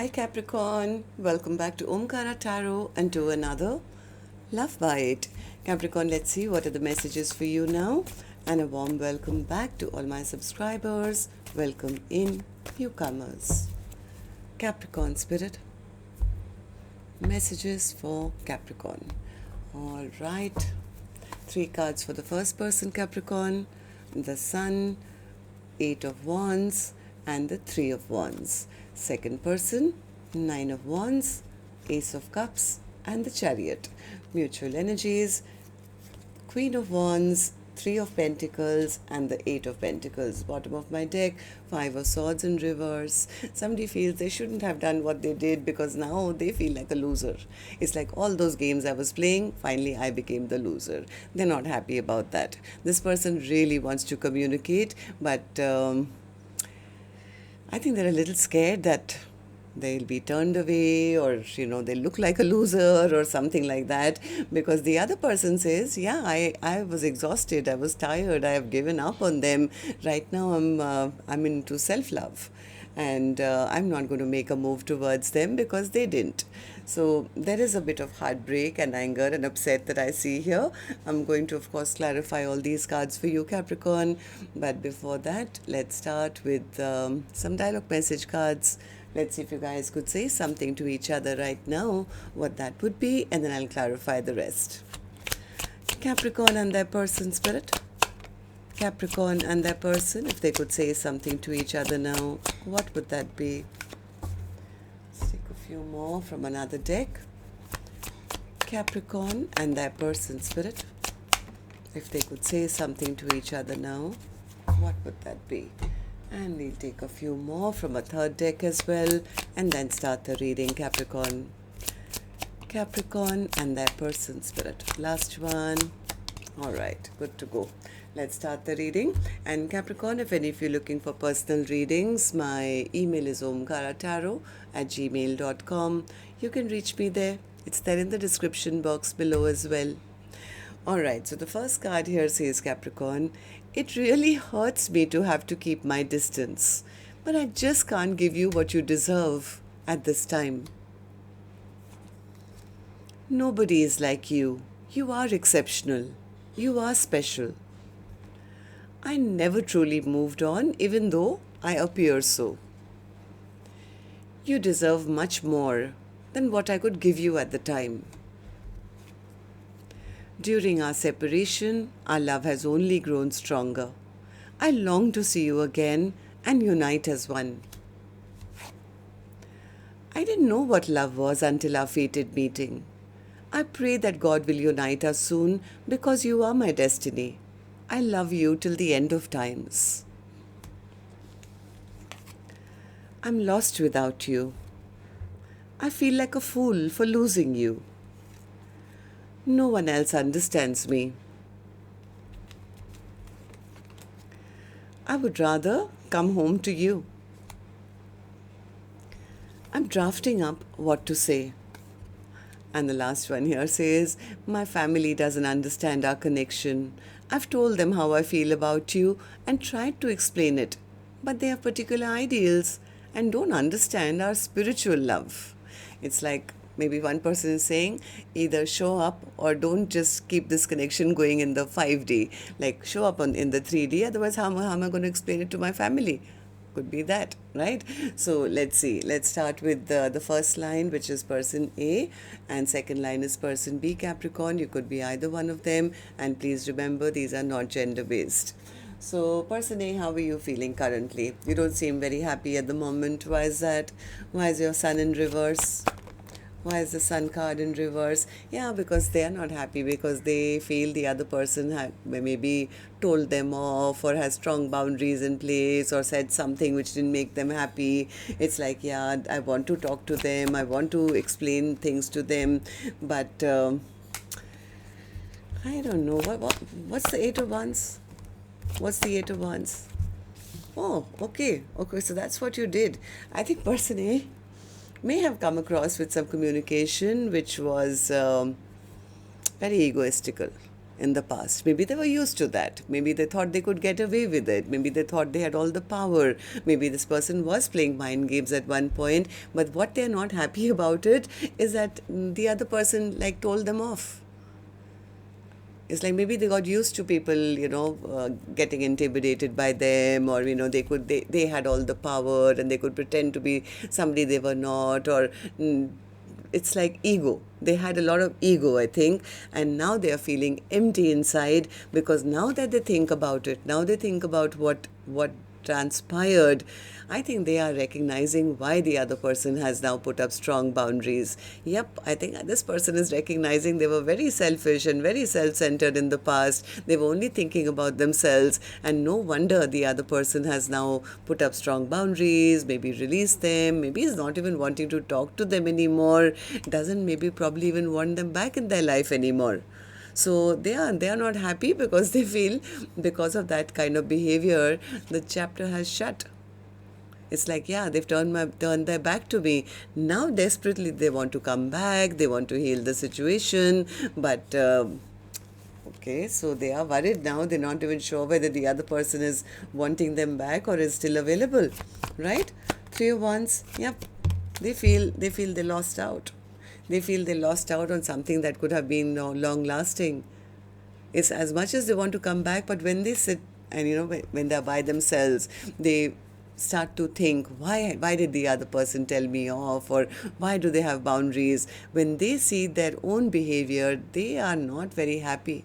Hi Capricorn, welcome back to Omkaratarot and to another Love Bite. Capricorn, let's see what are the messages for you now. And a warm welcome back to all my subscribers. Welcome in, newcomers. Capricorn Spirit, messages for Capricorn. All right, 3 cards for the first person, Capricorn, the Sun, 8 of Wands, and the 3 of Wands. Second person, 9 of Wands, Ace of Cups, and the Chariot. Mutual energies, Queen of Wands, 3 of Pentacles, and the 8 of Pentacles. Bottom of my deck, 5 of Swords in reverse. Somebody feels they shouldn't have done what they did because now they feel like a loser. It's like all those games I was playing, finally I became the loser. They're not happy about that. This person really wants to communicate, but I think they're a little scared that they'll be turned away or, they look like a loser or something like that, because the other person says, yeah, I was exhausted, I was tired, I have given up on them. Right now I'm into self-love and I'm not going to make a move towards them because they didn't. So there is a bit of heartbreak and anger and upset that I see here. I'm going to, of course, clarify all these cards for you, Capricorn. But before that, let's start with some dialogue message cards. Let's see if you guys could say something to each other right now, what that would be, and then I'll clarify the rest. Capricorn and their person, Spirit. Capricorn and their person, if they could say something to each other now, what would that be? Let's take a few more from another deck. Capricorn and their person, Spirit, if they could say something to each other now, what would that be? And we'll take a few more from a third deck as well, and then start the reading, Capricorn. Capricorn and their person, Spirit. Last one. All right, good to go. Let's start the reading. And Capricorn, if any of you are looking for personal readings, my email is omkaratarot@gmail.com. You can reach me there. It's there in the description box below as well. Alright, so the first card here says, Capricorn, it really hurts me to have to keep my distance, but I just can't give you what you deserve at this time. Nobody is like you. You are exceptional. You are special. I never truly moved on, even though I appear so. You deserve much more than what I could give you at the time. During our separation, our love has only grown stronger. I long to see you again and unite as one. I didn't know what love was until our fated meeting. I pray that God will unite us soon because you are my destiny. I love you till the end of times. I'm lost without you. I feel like a fool for losing you. No one else understands me. I would rather come home to you. I'm drafting up what to say. And the last one here says, my family doesn't understand our connection. I've told them how I feel about you and tried to explain it, but they have particular ideals and don't understand our spiritual love. It's like maybe one person is saying, either show up or don't just keep this connection going in the 5D. Like show up in the 3D, otherwise how am I going to explain it to my family? Could be that, right? So let's see. Let's start with the first line, which is person A, and second line is person B, Capricorn. You could be either one of them, and please remember these are not gender based. So person A, how are you feeling currently? You don't seem very happy at the moment. Why is that? Why is your sun in reverse? Why is the sun card in reverse? Yeah, because they are not happy because they feel the other person maybe told them off or has strong boundaries in place or said something which didn't make them happy. It's like, yeah, I want to talk to them. I want to explain things to them. But I don't know. What's the 8 of Wands? What's the 8 of Wands? Oh, okay. Okay, so that's what you did. I think person A may have come across with some communication which was very egoistical in the past. Maybe they were used to that. Maybe they thought they could get away with it. Maybe they thought they had all the power. Maybe this person was playing mind games at one point. But what they're not happy about it is that the other person like told them off. It's like maybe they got used to people, getting intimidated by them, or they had all the power and they could pretend to be somebody they were not, or it's like ego. They had a lot of ego, I think, and now they are feeling empty inside, because now that they think about it, now they think about what transpired, I think they are recognizing why the other person has now put up strong boundaries. Yep, I think this person is recognizing they were very selfish and very self-centered in the past. They were only thinking about themselves, and no wonder the other person has now put up strong boundaries, maybe released them, maybe is not even wanting to talk to them anymore, doesn't maybe probably even want them back in their life anymore. So they are not happy, because they feel because of that kind of behavior, the chapter has shut. It's like, yeah, they've turned their back to me. Now desperately they want to come back, they want to heal the situation, but okay, so they are worried now. They're not even sure whether the other person is wanting them back or is still available, right? 3 of Wands, yep. They feel they lost out. They feel they lost out on something that could have been long lasting. It's as much as they want to come back, but when they sit and when they're by themselves, they start to think, why did the other person tell me off, or why do they have boundaries? When they see their own behavior, they are not very happy.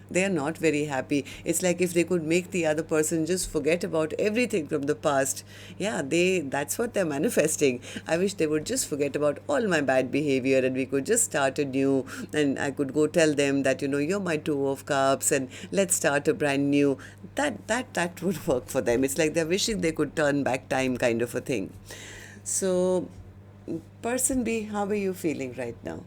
They are not very happy. It's like if they could make the other person just forget about everything from the past. Yeah, that's what they're manifesting. I wish they would just forget about all my bad behavior and we could just start anew, and I could go tell them that, you're my 2 of Cups and let's start a brand new. That would work for them. It's like they're wishing they could turn back time, kind of a thing. So, person B, how are you feeling right now?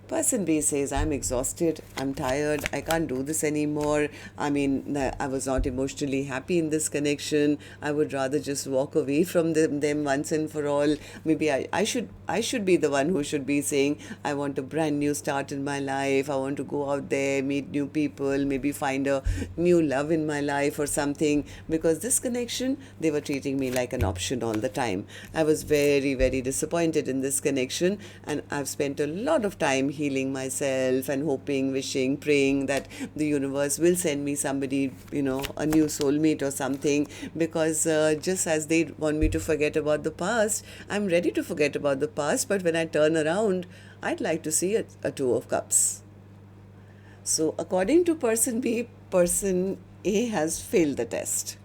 Person B says, I'm exhausted, I'm tired, I can't do this anymore. I mean, I was not emotionally happy in this connection. I would rather just walk away from them once and for all. Maybe I should be the one who should be saying, I want a brand new start in my life. I want to go out there, meet new people, maybe find a new love in my life or something. Because this connection, they were treating me like an option all the time. I was very, very disappointed in this connection, and I've spent a lot of time healing myself and hoping, wishing, praying that the universe will send me somebody, a new soulmate or something, because just as they want me to forget about the past, I'm ready to forget about the past, but when I turn around, I'd like to see a 2 of Cups. So according to person B, person A has failed the test.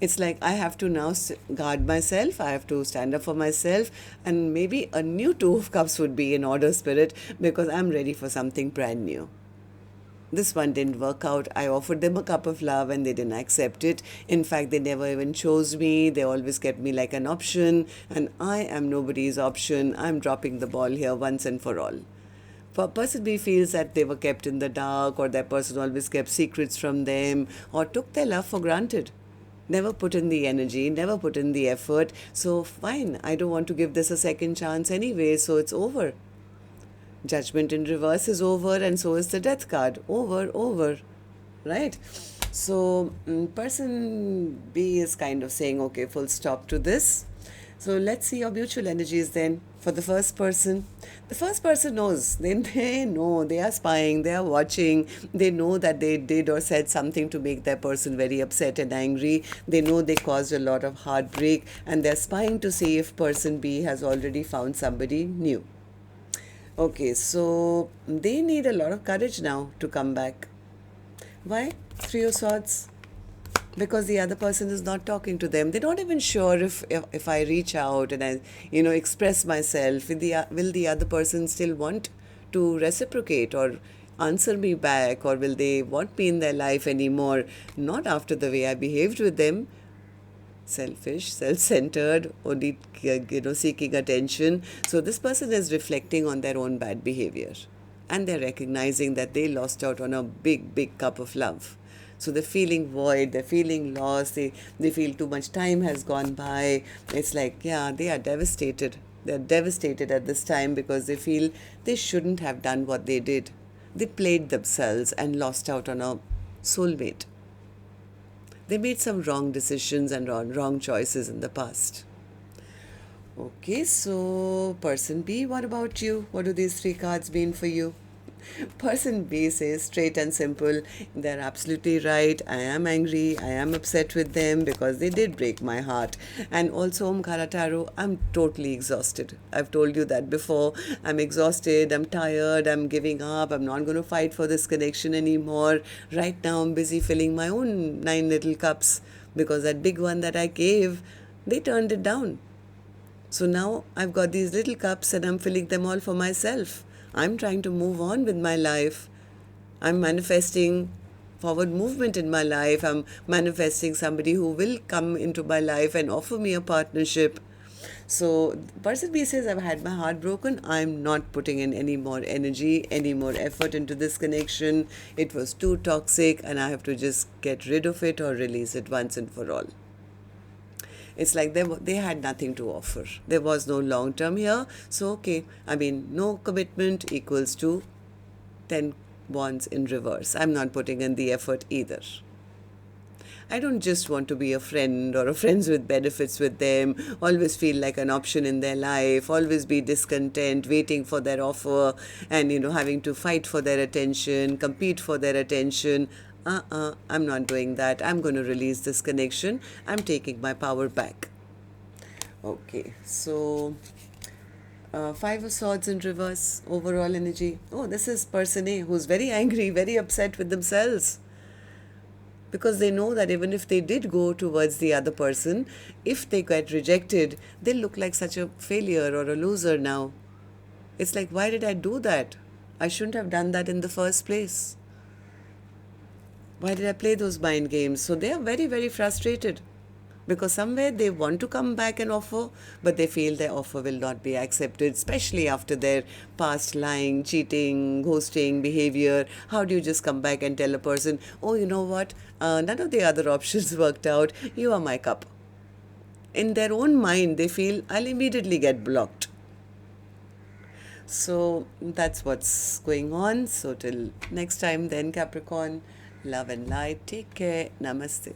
It's like I have to now guard myself, I have to stand up for myself, and maybe a new 2 of Cups would be in order, spirit, because I'm ready for something brand new. This one didn't work out. I offered them a cup of love and they didn't accept it. In fact, they never even chose me. They always kept me like an option, and I am nobody's option. I'm dropping the ball here once and for all. Person B feels that they were kept in the dark, or that person always kept secrets from them, or took their love for granted. Never put in the energy, never put in the effort. So fine, I don't want to give this a second chance anyway, so it's over. Judgment in reverse is over, and so is the death card. Over, right? So person B is kind of saying, okay, full stop to this. So let's see your mutual energies then. For the first person, the first person knows. They know. They are spying. They are watching. They know that they did or said something to make their person very upset and angry. They know they caused a lot of heartbreak, and they're spying to see if person B has already found somebody new. Okay, so they need a lot of courage now to come back. Why? 3 of Swords. Because the other person is not talking to them. They're not even sure if I reach out and I, express myself, will the other person still want to reciprocate or answer me back, or will they want me in their life anymore? Not after the way I behaved with them. Selfish, self-centered, only seeking attention. So this person is reflecting on their own bad behavior, and they're recognizing that they lost out on a big cup of love. So they're feeling void, they're feeling lost, they feel too much time has gone by. It's like, yeah, they are devastated. They're devastated at this time because they feel they shouldn't have done what they did. They played themselves and lost out on a soulmate. They made some wrong decisions and wrong choices in the past. Okay, so person B, what about you? What do these three cards mean for you? Person B says straight and simple, they're absolutely right. I am angry. I am upset with them because they did break my heart. And also, Omkaratarot, I'm totally exhausted. I've told you that before. I'm exhausted. I'm tired. I'm giving up. I'm not going to fight for this connection anymore. Right now, I'm busy filling my own 9 little cups because that big one that I gave, they turned it down. So now I've got these little cups and I'm filling them all for myself. I'm trying to move on with my life. I'm manifesting forward movement in my life. I'm manifesting somebody who will come into my life and offer me a partnership. So person B says, I've had my heart broken. I'm not putting in any more energy, any more effort into this connection. It was too toxic and I have to just get rid of it or release it once and for all. It's like they had nothing to offer. There was no long term here. So, okay, I mean, no commitment equals to 10 wands in reverse. I'm not putting in the effort either. I don't just want to be a friend or a friends with benefits with them, always feel like an option in their life, always be discontent, waiting for their offer and, having to fight for their attention, compete for their attention. I'm not doing that. I'm going to release this connection. I'm taking my power back. Okay, so Five of Swords in reverse, overall energy. Oh, this is person A who's very angry, very upset with themselves. Because they know that even if they did go towards the other person, if they get rejected, they'll look like such a failure or a loser now. It's like, why did I do that? I shouldn't have done that in the first place. Why did I play those mind games? So they are very, very frustrated because somewhere they want to come back and offer, but they feel their offer will not be accepted, especially after their past lying, cheating, ghosting behavior. How do you just come back and tell a person, oh, you know what, none of the other options worked out, you are my cup. In their own mind, they feel, I'll immediately get blocked. So that's what's going on. So till next time then, Capricorn, love and light. Take care. Namaste.